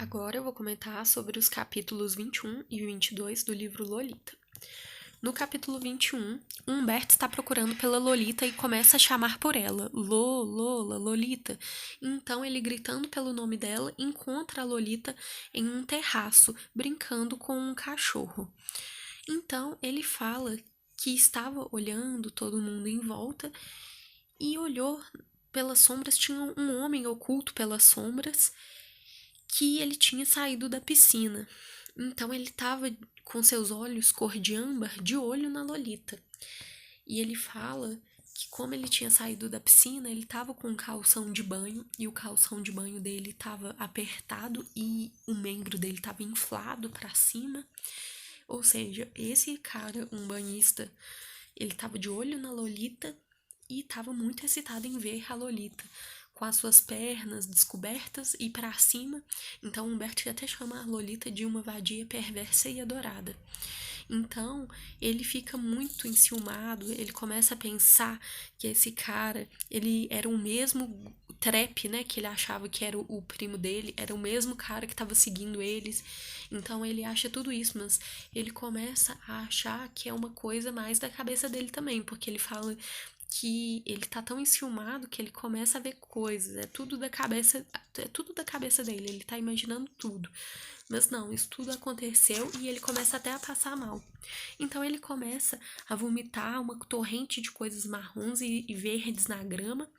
Agora eu vou comentar sobre os capítulos 21 e 22 do livro Lolita. No capítulo 21, Humberto está procurando pela Lolita e começa a chamar por ela, Lola, Lolita. Então ele, gritando pelo nome dela, encontra a Lolita em um terraço, brincando com um cachorro. Então ele fala que estava olhando todo mundo em volta e olhou pelas sombras, tinha um homem oculto pelas sombras, que ele tinha saído da piscina. Então ele estava com seus olhos cor de âmbar de olho na Lolita. E ele fala que, como ele tinha saído da piscina, ele estava com um calção de banho e o calção de banho dele estava apertado e o membro dele estava inflado para cima. Ou seja, esse cara, um banhista, ele estava de olho na Lolita e estava muito excitado em ver a Lolita com as suas pernas descobertas e para cima. Então Humberto até chama a Lolita de uma vadia perversa e adorada. Então ele fica muito enciumado, ele começa a pensar que esse cara, ele era o mesmo Trap, né, que ele achava que era o primo dele, era o mesmo cara que estava seguindo eles. Então ele acha tudo isso, mas ele começa a achar que é uma coisa mais da cabeça dele também, porque ele fala que ele tá tão enciumado que ele começa a ver coisas, é tudo da cabeça dele, ele tá imaginando tudo. Mas não, isso tudo aconteceu e ele começa até a passar mal. Então ele começa a vomitar uma torrente de coisas marrons e verdes na grama,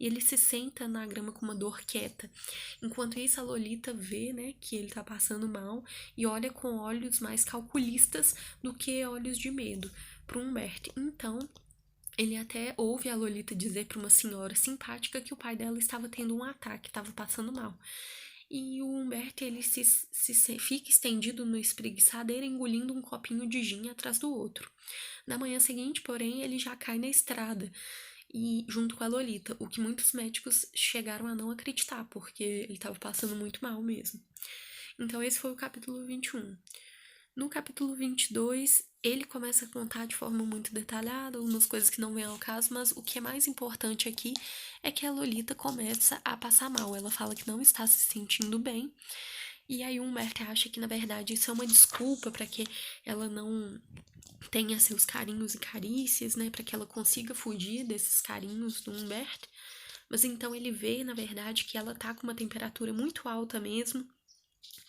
e ele se senta na grama com uma dor quieta. Enquanto isso, a Lolita vê, né, que ele tá passando mal e olha com olhos mais calculistas do que olhos de medo pro Humberto. Então, ele até ouve a Lolita dizer para uma senhora simpática que o pai dela estava tendo um ataque, estava passando mal. E o Humberto, ele fica estendido no espreguiçadeira, engolindo um copinho de gin atrás do outro. Na manhã seguinte, porém, ele já cai na estrada, e junto com a Lolita, o que muitos médicos chegaram a não acreditar, porque ele estava passando muito mal mesmo. Então esse foi o capítulo 21. No capítulo 22, ele começa a contar de forma muito detalhada algumas coisas que não vêm ao caso, mas o que é mais importante aqui é que a Lolita começa a passar mal. Ela fala que não está se sentindo bem, e aí o Humberto acha que, na verdade, isso é uma desculpa para que ela não tenha seus carinhos e carícias, né, para que ela consiga fugir desses carinhos do Humberto. Mas então ele vê, na verdade, que ela tá com uma temperatura muito alta mesmo.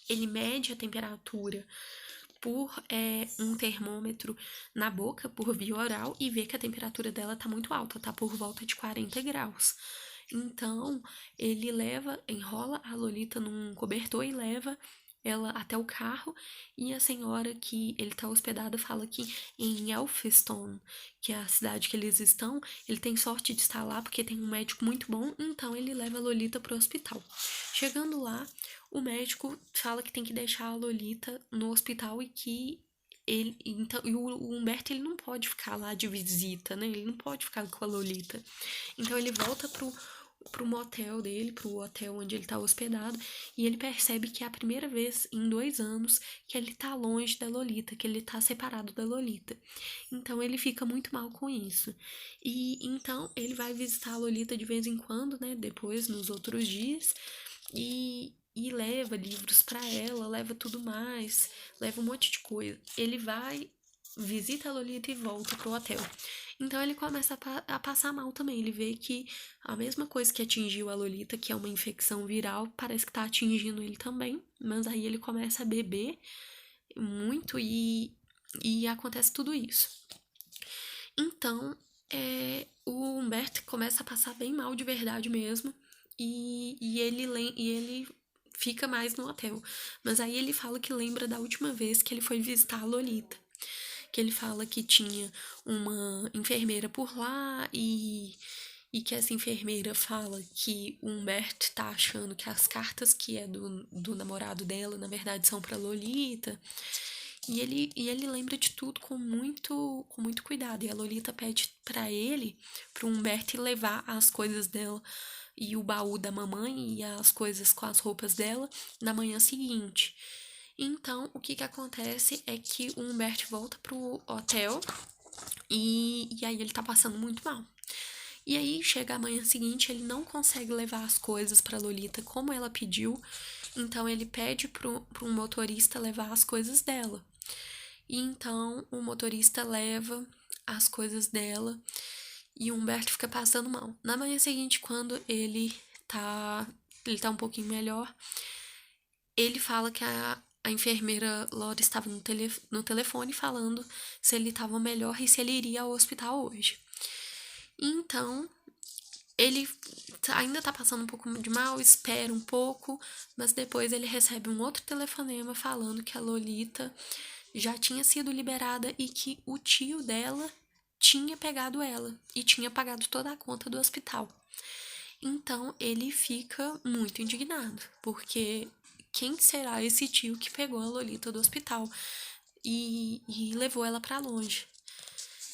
Ele mede a temperatura por um termômetro na boca, por via oral, e vê que a temperatura dela tá muito alta, tá por volta de 40 graus. Então, ele enrola a Lolita num cobertor e leva ela até o carro, e a senhora que ele tá hospedado fala que em Elphinstone, que é a cidade que eles estão, ele tem sorte de estar lá porque tem um médico muito bom, então ele leva a Lolita pro hospital. Chegando lá, o médico fala que tem que deixar a Lolita no hospital e que o Humberto, ele não pode ficar lá de visita, né? Ele não pode ficar com a Lolita. Então ele volta pro motel dele, pro hotel onde ele tá hospedado, e ele percebe que é a primeira vez em 2 anos que ele tá longe da Lolita, que ele tá separado da Lolita. Então ele fica muito mal com isso. E então ele vai visitar a Lolita de vez em quando, né? Depois, nos outros dias, e leva livros para ela, leva tudo mais, leva um monte de coisa. Ele vai, visita a Lolita e volta pro hotel. Então ele começa a passar mal também. Ele vê que a mesma coisa que atingiu a Lolita, que é uma infecção viral, parece que tá atingindo ele também. Mas aí ele começa a beber muito e acontece tudo isso. Então, o Humberto começa a passar bem mal de verdade mesmo. E ele fica mais no hotel. Mas aí ele fala que lembra da última vez que ele foi visitar a Lolita. Que ele fala que tinha uma enfermeira por lá e que essa enfermeira fala que o Humberto tá achando que as cartas que é do namorado dela, na verdade, são pra Lolita. E ele lembra de tudo com muito cuidado. E a Lolita pede pra ele, pro Humberto, levar as coisas dela e o baú da mamãe e as coisas com as roupas dela na manhã seguinte. Então, o que acontece é que o Humberto volta pro hotel e aí ele tá passando muito mal. E aí chega a manhã seguinte, ele não consegue levar as coisas pra Lolita como ela pediu, Então ele pede para um motorista levar as coisas dela. E então o motorista leva as coisas dela e o Humberto fica passando mal. Na manhã seguinte, quando tá, ele tá um pouquinho melhor, ele fala que a enfermeira Laura estava no telefone falando se ele estava melhor e se ele iria ao hospital hoje. Então, ele ainda tá passando um pouco de mal, espera um pouco, mas depois ele recebe um outro telefonema falando que a Lolita já tinha sido liberada e que o tio dela tinha pegado ela e tinha pagado toda a conta do hospital. Então ele fica muito indignado, porque quem será esse tio que pegou a Lolita do hospital e levou ela para longe?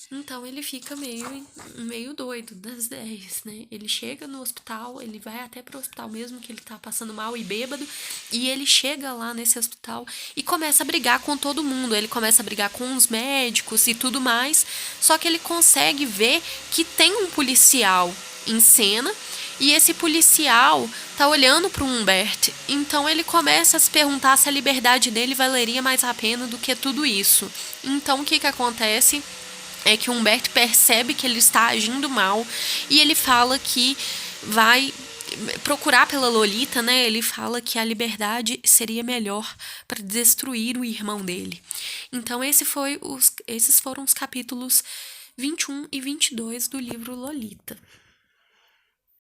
Então ele fica meio doido das ideias, né? Ele chega no hospital, ele vai até pro hospital mesmo, que ele tá passando mal e bêbado, e ele chega lá nesse hospital e começa a brigar com todo mundo. Ele começa a brigar com os médicos e tudo mais, só que ele consegue ver que tem um policial em cena e esse policial tá olhando pro Humbert. Então ele começa a se perguntar se a liberdade dele valeria mais a pena do que tudo isso. Então o que acontece? É que o Humberto percebe que ele está agindo mal e ele fala que vai procurar pela Lolita, né? Ele fala que a liberdade seria melhor para destruir o irmão dele. Então esses foram os capítulos 21 e 22 do livro Lolita.